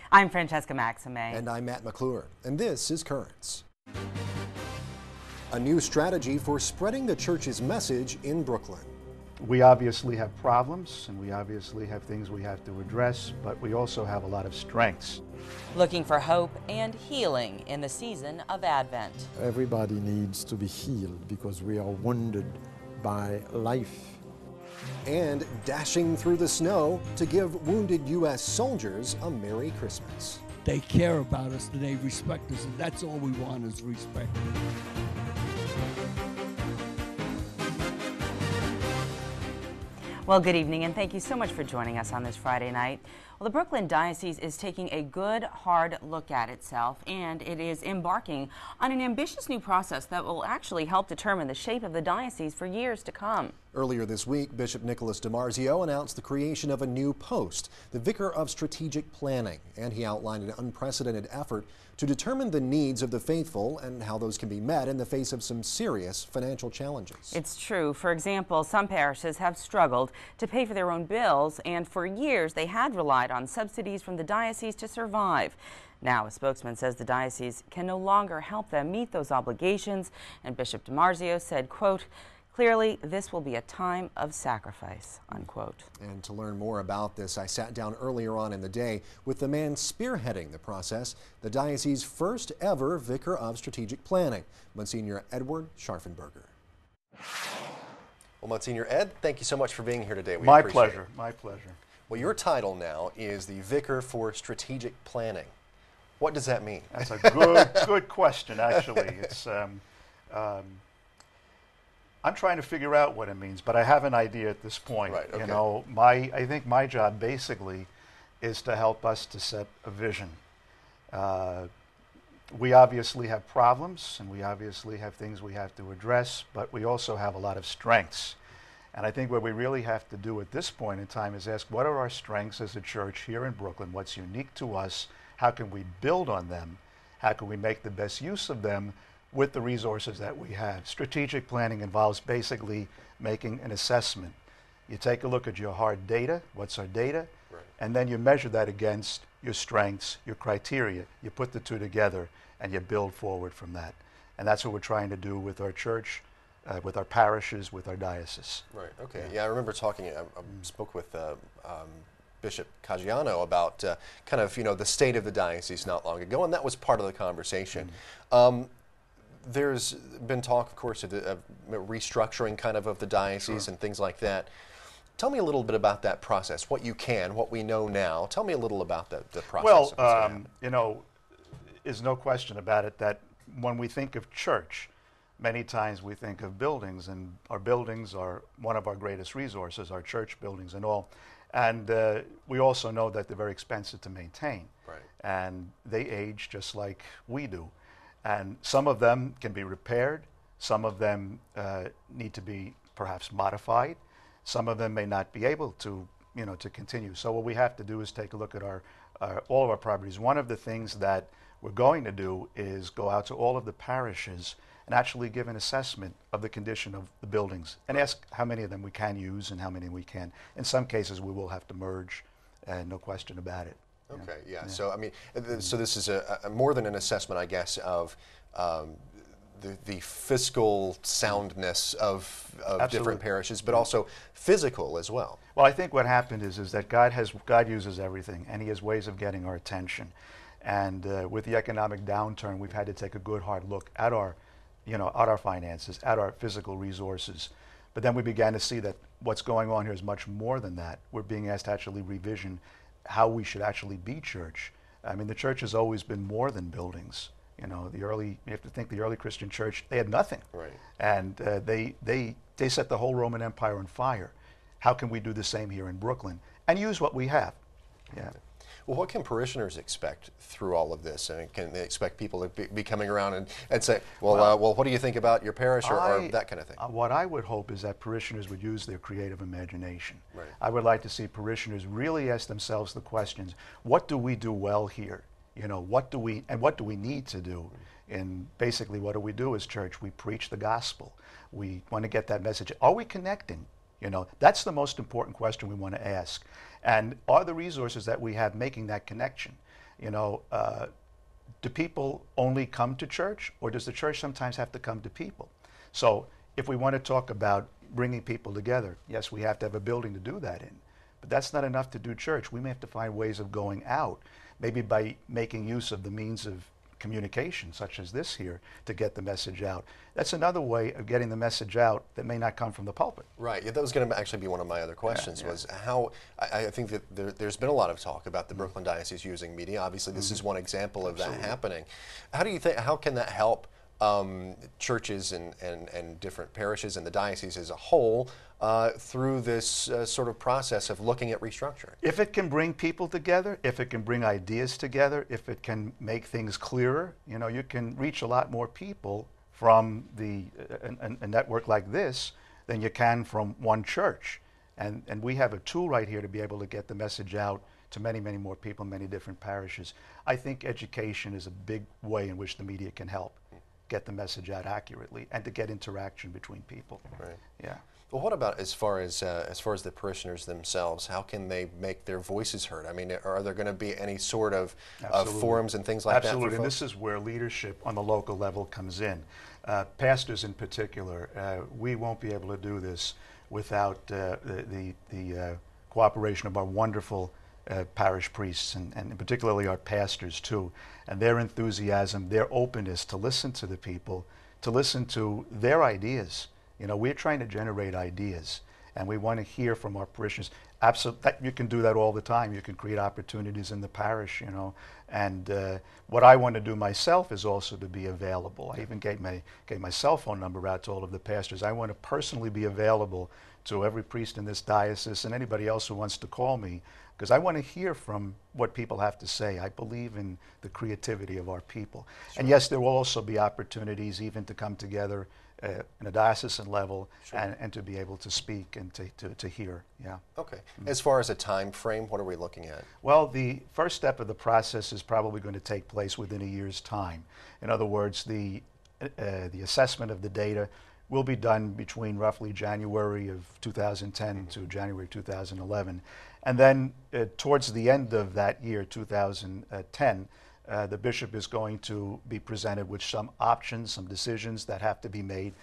I'm Francesca Maxime. And I'm Matt McClure. And this is Currents. A new strategy for spreading the church's message in Brooklyn. We obviously have problems, and we obviously have things we have to address, but we also have a lot of strengths. Looking for hope and healing in the season of Advent. Everybody needs to be healed because we are wounded by life. And dashing through the snow to give wounded U.S. soldiers a Merry Christmas. They care about us and they respect us, and that's all we want is respect. Well, good evening, and thank you so much for joining us on this Friday night. Well, the Brooklyn Diocese is taking a good, hard look at itself, and it is embarking on an ambitious new process that will actually help determine the shape of the diocese for years to come. Earlier this week, Bishop Nicholas DiMarzio announced the creation of a new post, the Vicar of Strategic Planning, and he outlined an unprecedented effort to determine the needs of the faithful and how those can be met in the face of some serious financial challenges. It's true. For example, some parishes have struggled to pay for their own bills, and for years they had relied on subsidies from the diocese to survive. Now, a spokesman says the diocese can no longer help them meet those obligations, and Bishop DiMarzio said, quote, "Clearly, this will be a time of sacrifice," unquote. And to learn more about this, I sat down earlier on in the day with the man spearheading the process, the diocese's first ever Vicar of Strategic Planning, Monsignor Edward Scharfenberger. Well, Monsignor Ed, thank you so much for being here today. My pleasure. My pleasure. Well, your title now is the Vicar for Strategic Planning. What does that mean? That's a good question, actually. It's I'm trying to figure out what it means, but I have an idea at this point. Right, okay. You know, I think my job basically is to help us to set a vision. We obviously have problems, and we obviously have things we have to address, but we also have a lot of strengths. And I think what we really have to do at this point in time is ask, what are our strengths as a church here in Brooklyn? What's unique to us? How can we build on them? How can we make the best use of them with the resources that we have? Strategic planning involves basically making an assessment. You take a look at your hard data, what's our data, right, and then you measure that against your strengths, your criteria. You put the two together and you build forward from that. And that's what we're trying to do with our church, with our parishes, with our diocese. Right, okay. Yeah, I remember talking, I spoke with Bishop Caggiano about kind of, the state of the diocese not long ago, and that was part of the conversation. There's been talk, of course, of restructuring kind of the diocese, sure, and things like that. Tell me a little bit about that process, what you can, what we know now. Tell me a little about the process. Well, there's no question about it that when we think of church, many times we think of buildings, and our buildings are one of our greatest resources, our church buildings and all. And we also know that they're very expensive to maintain. Right. And they age just like we do. And some of them can be repaired. Some of them need to be perhaps modified. Some of them may not be able to, to continue. So what we have to do is take a look at all of our properties. One of the things that we're going to do is go out to all of the parishes and actually give an assessment of the condition of the buildings and ask how many of them we can use and how many we can. In some cases, we will have to merge, and no question about it. Okay, yeah. So, I mean, so this is a more than an assessment, I guess, of the fiscal soundness of different parishes, but also physical as well. Well, I think what happened is that God uses everything, and He has ways of getting our attention. And with the economic downturn, we've had to take a good hard look at our finances, at our physical resources. But then we began to see that what's going on here is much more than that. We're being asked to actually revision how we should actually be church. I mean, the church has always been more than buildings. You have to think the early Christian church, they had nothing. Right. And they set the whole Roman Empire on fire. How can we do the same here in Brooklyn and use what we have? Yeah. Well, what can parishioners expect through all of this? I mean, can they expect people to be coming around and say, well, what do you think about your parish, or that kind of thing? What I would hope is that parishioners would use their creative imagination. Right. I would like to see parishioners really ask themselves the questions, what do we do well here? What do we need to do? And basically what do we do as church? We preach the gospel. We want to get that message. Are we connecting? That's the most important question we want to ask. And are the resources that we have making that connection? You know, do people only come to church, or does the church sometimes have to come to people? So if we want to talk about bringing people together, yes, we have to have a building to do that in. But that's not enough to do church. We may have to find ways of going out, maybe by making use of the means of communication, such as this here, to get the message out. That's another way of getting the message out that may not come from the pulpit. Right. Yeah, that was going to actually be one of my other questions. Was how I think that there's been a lot of talk about the Brooklyn Diocese using media. Obviously, this is one example of that happening. How do you think? How can that help churches and different parishes and the diocese as a whole through this sort of process of looking at restructuring? If it can bring people together, if it can bring ideas together, if it can make things clearer, you know, you can reach a lot more people from a network like this than you can from one church. And we have a tool right here to be able to get the message out to many, many more people in many different parishes. I think education is a big way in which the media can help get the message out accurately and to get interaction between people. Right. Yeah. Well, what about as far as the parishioners themselves? How can they make their voices heard? I mean, are there going to be any sort of forums and things like that? Absolutely, and this is where leadership on the local level comes in. Pastors in particular, we won't be able to do this without the cooperation of our wonderful parish priests and particularly our pastors too, and their enthusiasm, their openness to listen to the people, to listen to their ideas. You know, we're trying to generate ideas, and we want to hear from our parishioners. Absolutely, you can do that all the time. You can create opportunities in the parish, you know. And what I want to do myself is also to be available. I even gave my cell phone number out to all of the pastors. I want to personally be available to every priest in this diocese and anybody else who wants to call me, because I want to hear from what people have to say. I believe in the creativity of our people. Sure. And yes, there will also be opportunities even to come together in a diocesan level, sure, and to be able to speak and to hear. Yeah. Okay. As far as a time frame, what are we looking at? Well, the first step of the process is probably going to take place within a year's time. In other words, the assessment of the data will be done between roughly January of 2010 to January 2011. And then towards the end of that year, 2010, the bishop is going to be presented with some options, some decisions that have to be made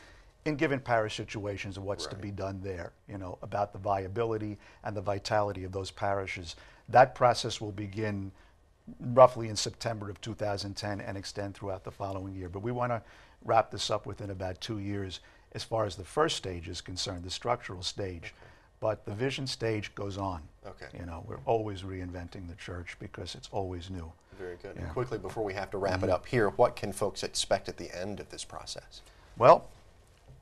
in given parish situations of what's to be done there, you know, about the viability and the vitality of those parishes. That process will begin roughly in September of 2010 and extend throughout the following year. But we want to wrap this up within about 2 years as far as the first stage is concerned, the structural stage. Okay. But the vision stage goes on. Okay. You know, we're always reinventing the church because it's always new. Very good. Yeah. And quickly, before we have to wrap it up here, what can folks expect at the end of this process? Well,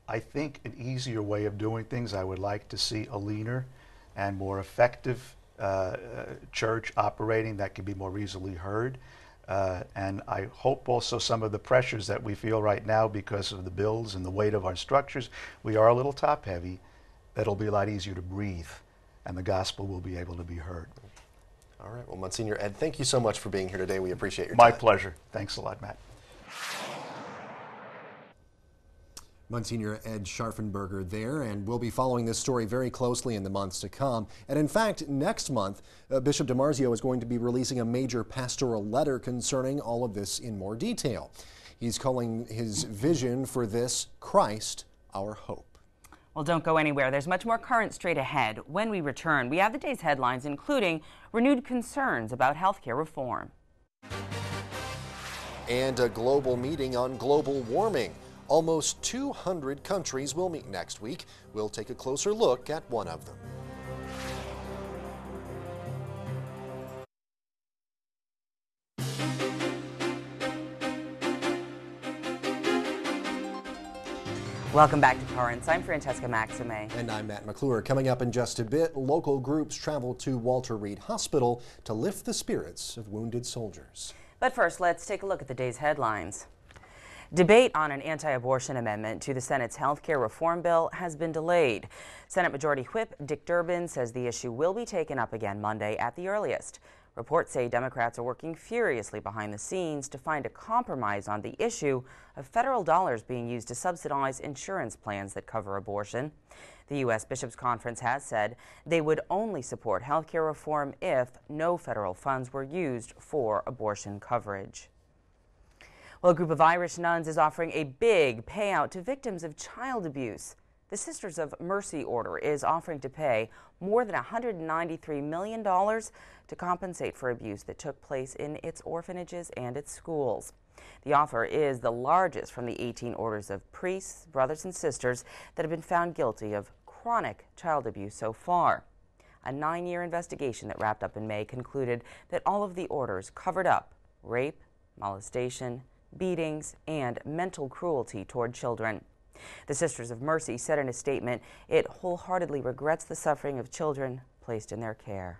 I think an easier way of doing things, I would like to see a leaner and more effective church operating that can be more easily heard. And I hope also some of the pressures that we feel right now because of the bills and the weight of our structures, we are a little top heavy, that'll be a lot easier to breathe and the gospel will be able to be heard. All right. Well, Monsignor Ed, thank you so much for being here today. We appreciate your time. My pleasure. Thanks a lot, Matt. Monsignor Ed Scharfenberger there, and we'll be following this story very closely in the months to come. And in fact, next month, Bishop DiMarzio is going to be releasing a major pastoral letter concerning all of this in more detail. He's calling his vision for this, Christ, our hope. Well, don't go anywhere. There's much more current straight ahead. When we return, we have the day's headlines, including renewed concerns about healthcare reform. And a global meeting on global warming. Almost 200 countries will meet next week. We'll take a closer look at one of them. Welcome back to Currents. I'm Francesca Maxime. And I'm Matt McClure. Coming up in just a bit, local groups travel to Walter Reed Hospital to lift the spirits of wounded soldiers. But first, let's take a look at the day's headlines. Debate on an anti-abortion amendment to the Senate's health care reform bill has been delayed. Senate Majority Whip Dick Durbin says the issue will be taken up again Monday at the earliest. Reports say Democrats are working furiously behind the scenes to find a compromise on the issue of federal dollars being used to subsidize insurance plans that cover abortion. The U.S. Bishops' Conference has said they would only support health care reform if no federal funds were used for abortion coverage. Well, a group of Irish nuns is offering a big payout to victims of child abuse. The Sisters of Mercy Order is offering to pay more than $193 million to compensate for abuse that took place in its orphanages and its schools. The offer is the largest from the 18 orders of priests, brothers, and sisters that have been found guilty of chronic child abuse so far. A 9-year investigation that wrapped up in May concluded that all of the orders covered up rape, molestation, beatings, and mental cruelty toward children. The Sisters of Mercy said in a statement it wholeheartedly regrets the suffering of children placed in their care.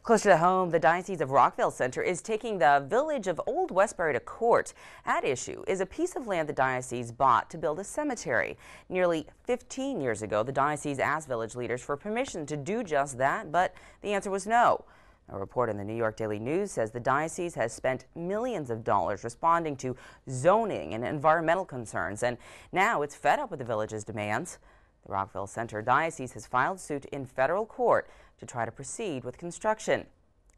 Closer to home, the Diocese of Rockville Center is taking the village of Old Westbury to court. At issue is a piece of land the diocese bought to build a cemetery. Nearly 15 years ago, the diocese asked village leaders for permission to do just that, but the answer was no. A report in the New York Daily News says the diocese has spent millions of dollars responding to zoning and environmental concerns, and now it's fed up with the village's demands. The Rockville Center Diocese has filed suit in federal court to try to proceed with construction.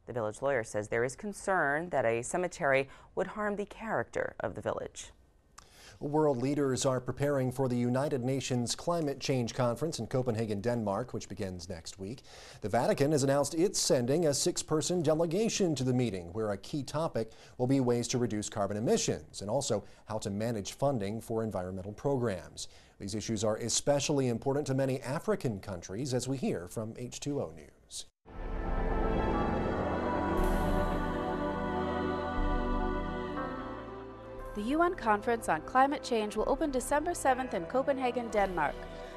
The village lawyer says there is concern that a cemetery would harm the character of the village. World leaders are preparing for the United Nations Climate Change Conference in Copenhagen, Denmark, which begins next week. The Vatican has announced it's sending a 6-person delegation to the meeting, where a key topic will be ways to reduce carbon emissions and also how to manage funding for environmental programs. These issues are especially important to many African countries, as we hear from H2O News. The UN Conference on Climate Change will open December 7th in Copenhagen, Denmark.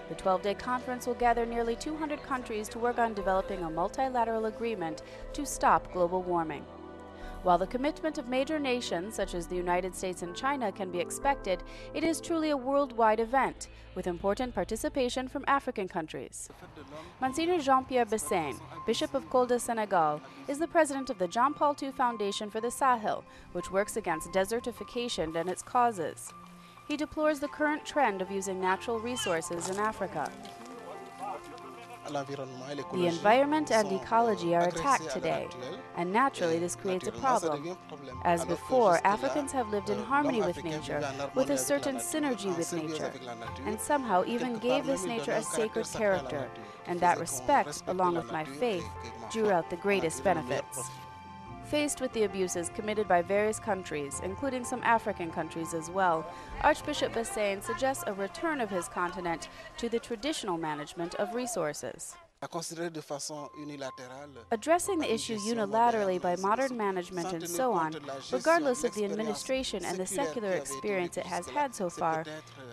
The 12-day conference will gather nearly 200 countries to work on developing a multilateral agreement to stop global warming. While the commitment of major nations such as the United States and China can be expected, it is truly a worldwide event, with important participation from African countries. Monsignor Jean-Pierre Bessain, Bishop of Col de Senegal, is the president of the Jean Paul II Foundation for the Sahel, which works against desertification and its causes. He deplores the current trend of using natural resources in Africa. The environment and ecology are attacked today, and naturally this creates a problem. As before, Africans have lived in harmony with nature, with a certain synergy with nature, and somehow even gave this nature a sacred character, and that respect, along with my faith, drew out the greatest benefits. Faced with the abuses committed by various countries, including some African countries as well, Archbishop Bessain suggests a return of his continent to the traditional management of resources. Addressing the issue unilaterally by modern management and so on, regardless of the administration and the secular experience it has had so far,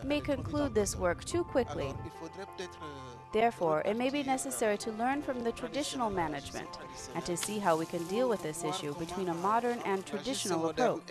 may conclude this work too quickly. Therefore, it may be necessary to learn from the traditional management and to see how we can deal with this issue between a modern and traditional approach.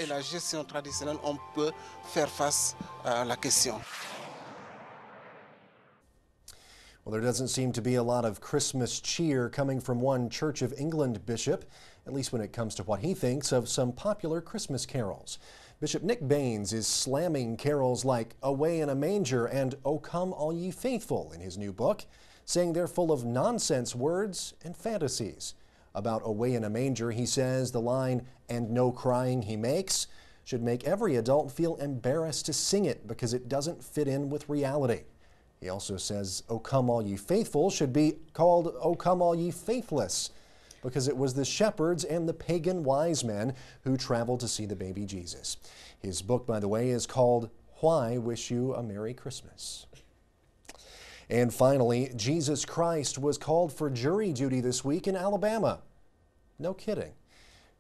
Well, there doesn't seem to be a lot of Christmas cheer coming from one Church of England bishop, at least when it comes to what he thinks of some popular Christmas carols. Bishop Nick Baines is slamming carols like Away in a Manger and O Come All Ye Faithful in his new book, saying they're full of nonsense words and fantasies. About Away in a Manger, he says the line, "and no crying he makes," should make every adult feel embarrassed to sing it because it doesn't fit in with reality. He also says O Come All Ye Faithful should be called O Come All Ye Faithless, because it was the shepherds and the pagan wise men who traveled to see the baby Jesus. His book, by the way, is called Why Wish You a Merry Christmas. And finally, Jesus Christ was called for jury duty this week in Alabama. No kidding.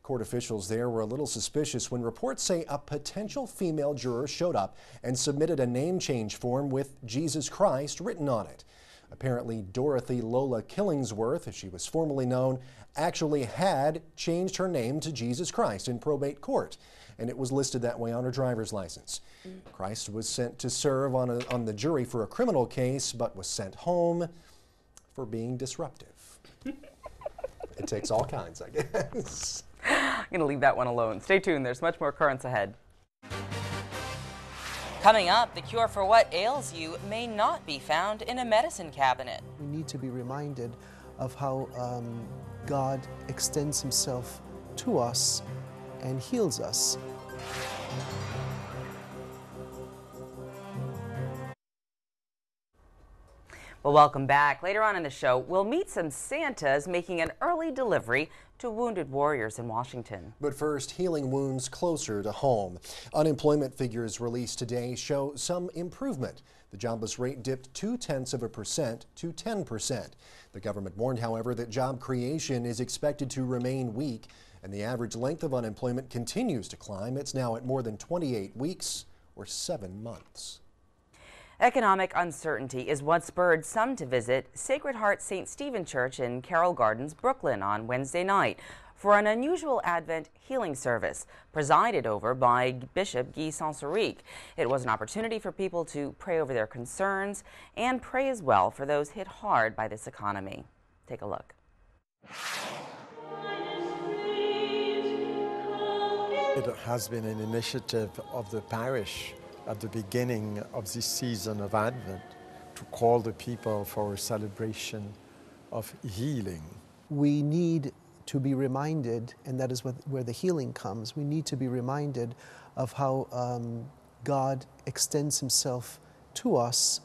Court officials there were a little suspicious when reports say a potential female juror showed up and submitted a name change form with Jesus Christ written on it. Apparently, Dorothy Lola Killingsworth, as she was formerly known, actually had changed her name to Jesus Christ in probate court, and it was listed that way on her driver's license. Christ was sent to serve on the jury for a criminal case, but was sent home for being disruptive. It takes all kinds, I guess. I'm going to leave that one alone. Stay tuned. There's much more currents ahead. Coming up, the cure for what ails you may not be found in a medicine cabinet. We need to be reminded of how God extends himself to us and heals us. Well, welcome back. Later on in the show, we'll meet some Santas making an early delivery to wounded warriors in Washington. But first, healing wounds closer to home. Unemployment figures released today show some improvement. The jobless rate dipped 0.2% to 10%. The government warned, however, that job creation is expected to remain weak, and the average length of unemployment continues to climb. It's now at more than 28 weeks or 7 months. Economic uncertainty is what spurred some to visit Sacred Heart St. Stephen Church in Carroll Gardens, Brooklyn on Wednesday night for an unusual Advent healing service presided over by Bishop Guy Sanseric. It was an opportunity for people to pray over their concerns and pray as well for those hit hard by this economy. Take a look. It has been an initiative of the parish at the beginning of this season of Advent to call the people for a celebration of healing. We need to be reminded, and that is where the healing comes, we need to be reminded of how God extends himself to us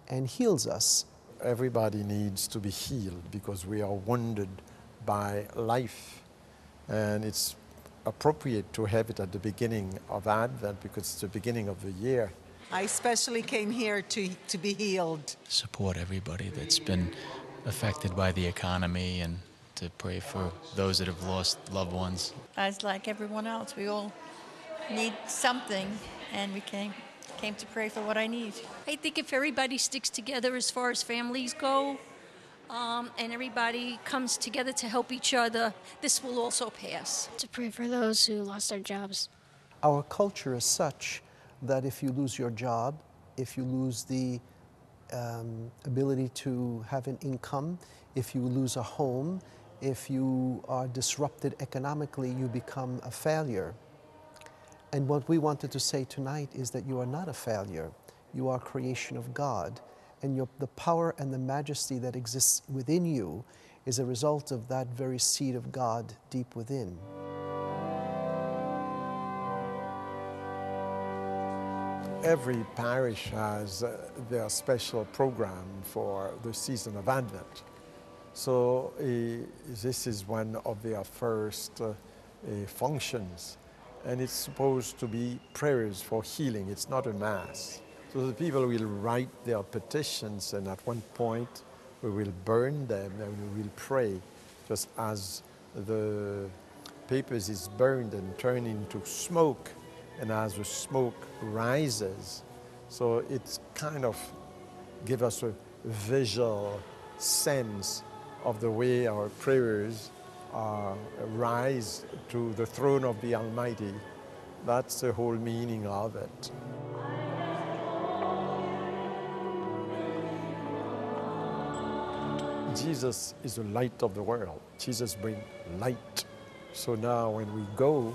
and heals us. Everybody needs to be healed because we are wounded by life, and it's appropriate to have it at the beginning of Advent because it's the beginning of the year. I especially came here to be healed. Support everybody that's been affected by the economy and to pray for those that have lost loved ones. I was like everyone else. We all need something, and we came to pray for what I need. I think if everybody sticks together as far as families go, and everybody comes together to help each other, this will also pass. To pray for those who lost their jobs. Our culture is such that if you lose your job, if you lose the ability to have an income, if you lose a home, if you are disrupted economically, you become a failure. And what we wanted to say tonight is that you are not a failure. You are a creation of God. And the power and the majesty that exists within you is a result of that very seed of God deep within. Every parish has their special program for the season of Advent. So this is one of their first functions, and it's supposed to be prayers for healing. It's not a mass. So the people will write their petitions, and at one point we will burn them and we will pray, just as the papers is burned and turned into smoke, and as the smoke rises. So it kind of gives us a visual sense of the way our prayers rise to the throne of the Almighty. That's the whole meaning of it. Jesus is the light of the world. Jesus brings light. So now when we go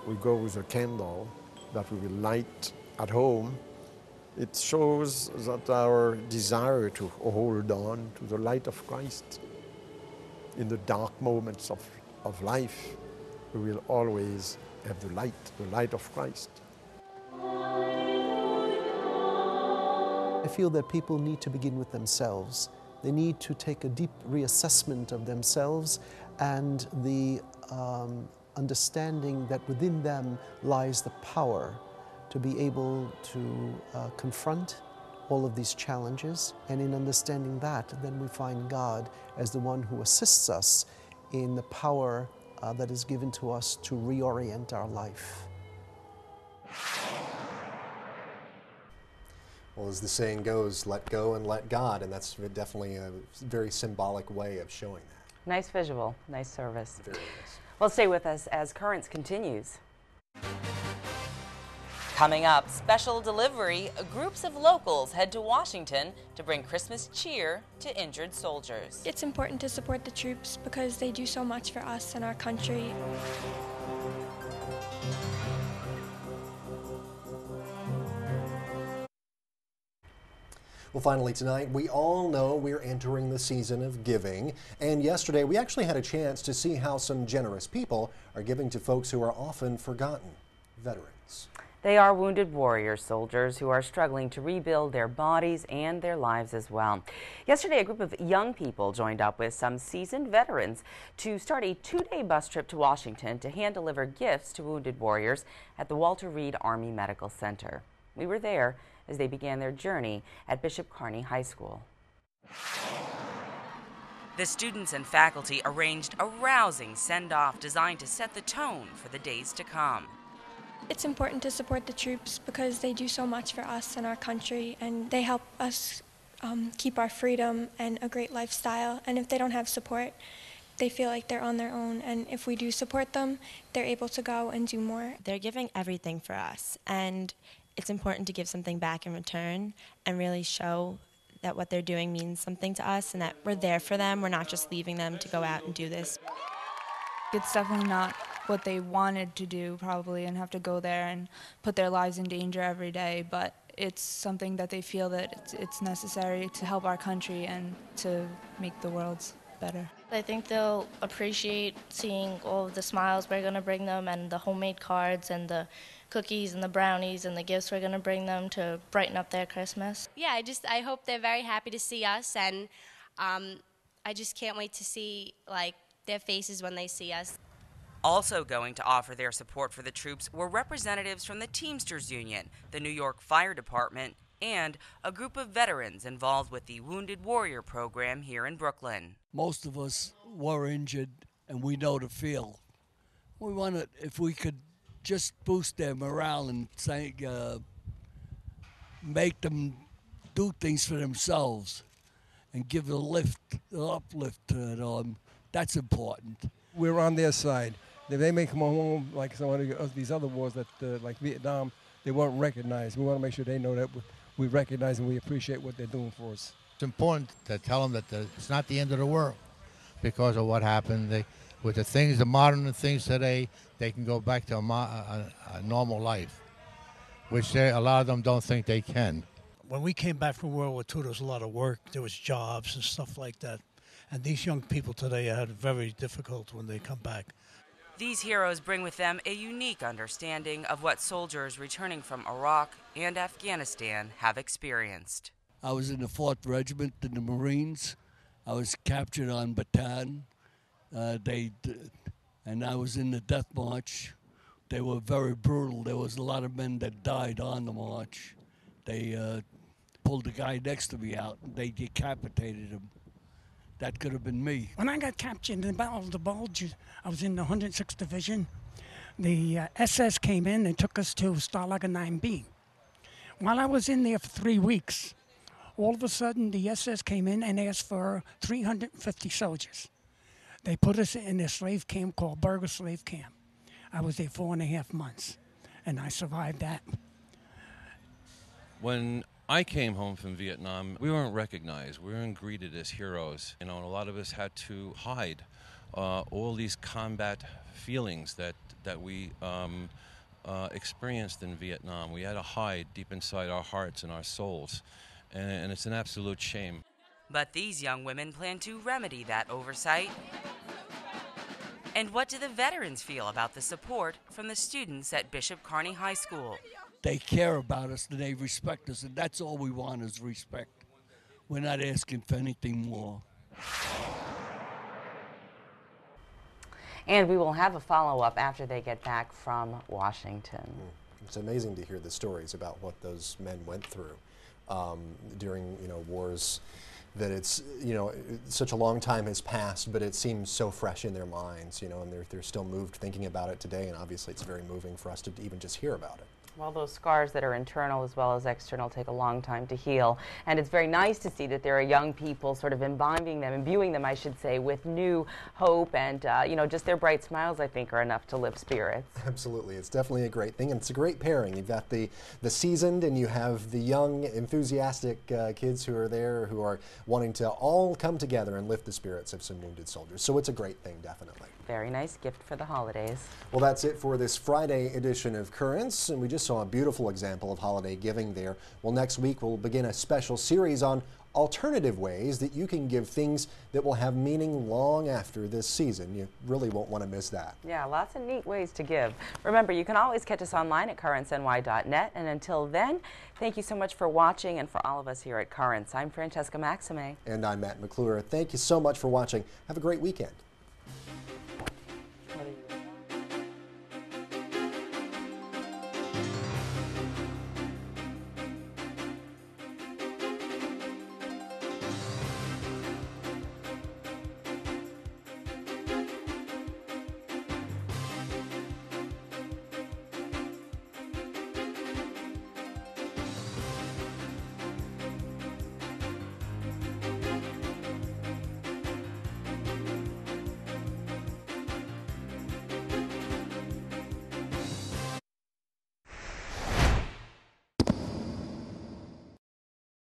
with a candle that we will light at home. It shows that our desire to hold on to the light of Christ in the dark moments of life, we will always have the light of Christ. I feel that people need to begin with themselves. They need to take a deep reassessment of themselves and the understanding that within them lies the power to be able to confront all of these challenges. And in understanding that, then we find God as the one who assists us in the power that is given to us to reorient our life. Well, as the saying goes, let go and let God, and that's definitely a very symbolic way of showing that. Nice visual, nice service. Very nice. Well, stay with us as Currents continues. Coming up, special delivery, groups of locals head to Washington to bring Christmas cheer to injured soldiers. It's important to support the troops because they do so much for us and our country. Well, finally tonight, we all know we're entering the season of giving. And yesterday, we actually had a chance to see how some generous people are giving to folks who are often forgotten, veterans. They are wounded warrior soldiers who are struggling to rebuild their bodies and their lives as well. Yesterday, a group of young people joined up with some seasoned veterans to start a 2-day bus trip to Washington to hand-deliver gifts to wounded warriors at the Walter Reed Army Medical Center. We were there as they began their journey at Bishop Kearny High School. The students and faculty arranged a rousing send-off designed to set the tone for the days to come. It's important to support the troops because they do so much for us and our country, and they help us keep our freedom and a great lifestyle. And if they don't have support, they feel like they're on their own. And if we do support them, they're able to go and do more. They're giving everything for us, and it's important to give something back in return and really show that what they're doing means something to us and that we're there for them. We're not just leaving them to go out and do this. It's definitely not what they wanted to do probably and have to go there and put their lives in danger every day, but it's something that they feel that it's necessary to help our country and to make the world better. I think they'll appreciate seeing all of the smiles we're going to bring them and the homemade cards and the cookies and the brownies and the gifts we're going to bring them to brighten up their Christmas. Yeah, I hope they're very happy to see us, and I just can't wait to see their faces when they see us. Also going to offer their support for the troops were representatives from the Teamsters Union, the New York Fire Department, and a group of veterans involved with the Wounded Warrior program here in Brooklyn. Most of us were injured, and we know the feel. We wanted, if we could just boost their morale and make them do things for themselves and give a lift, an uplift to them, that's important. We're on their side. If they may come home like some of these other wars that, like Vietnam, they weren't recognized. We want to make sure they know that we recognize and we appreciate what they're doing for us. It's important to tell them that it's not the end of the world because of what happened. With the modern things today, they can go back to a normal life, which a lot of them don't think they can. When we came back from World War II, there was a lot of work. There was jobs and stuff like that. And these young people today had it very difficult when they come back. These heroes bring with them a unique understanding of what soldiers returning from Iraq and Afghanistan have experienced. I was in the 4th Regiment in the Marines. I was captured on Bataan. And I was in the Death March. They were very brutal. There was a lot of men that died on the march. They pulled the guy next to me out. They decapitated him. That could have been me. When I got captured in the Battle of the Bulge, I was in the 106th Division. The SS came in and took us to Stalag 9B. While I was in there for 3 weeks, all of a sudden the SS came in and asked for 350 soldiers. They put us in a slave camp called Berger Slave Camp. I was there 4.5 months, and I survived that. When I came home from Vietnam, we weren't recognized. We weren't greeted as heroes. And a lot of us had to hide all these combat feelings that we experienced in Vietnam. We had to hide deep inside our hearts and our souls. And it's an absolute shame. But these young women plan to remedy that oversight. And what do the veterans feel about the support from the students at Bishop Kearny High School? They care about us and they respect us, and that's all we want is respect. We're not asking for anything more. And we will have a follow-up after they get back from Washington. It's amazing to hear the stories about what those men went through during, wars. That it's, such a long time has passed, but it seems so fresh in their minds, and they're still moved thinking about it today, and obviously it's very moving for us to even just hear about it. Well, those scars that are internal as well as external take a long time to heal. And it's very nice to see that there are young people sort of imbuing them, I should say, with new hope. And, you know, just their bright smiles, I think, are enough to lift spirits. Absolutely. It's definitely a great thing. And it's a great pairing. You've got the seasoned and you have the young, enthusiastic kids who are there who are wanting to all come together and lift the spirits of some wounded soldiers. So it's a great thing, definitely. Very nice gift for the holidays. Well, that's it for this Friday edition of Currents, and we just saw a beautiful example of holiday giving there. Well, next week we'll begin a special series on alternative ways that you can give things that will have meaning long after this season. You really won't want to miss that. Yeah, lots of neat ways to give. Remember, you can always catch us online at currentsny.net, and until then, thank you so much for watching, and for all of us here at Currents. I'm Francesca Maxime. And I'm Matt McClure. Thank you so much for watching. Have a great weekend.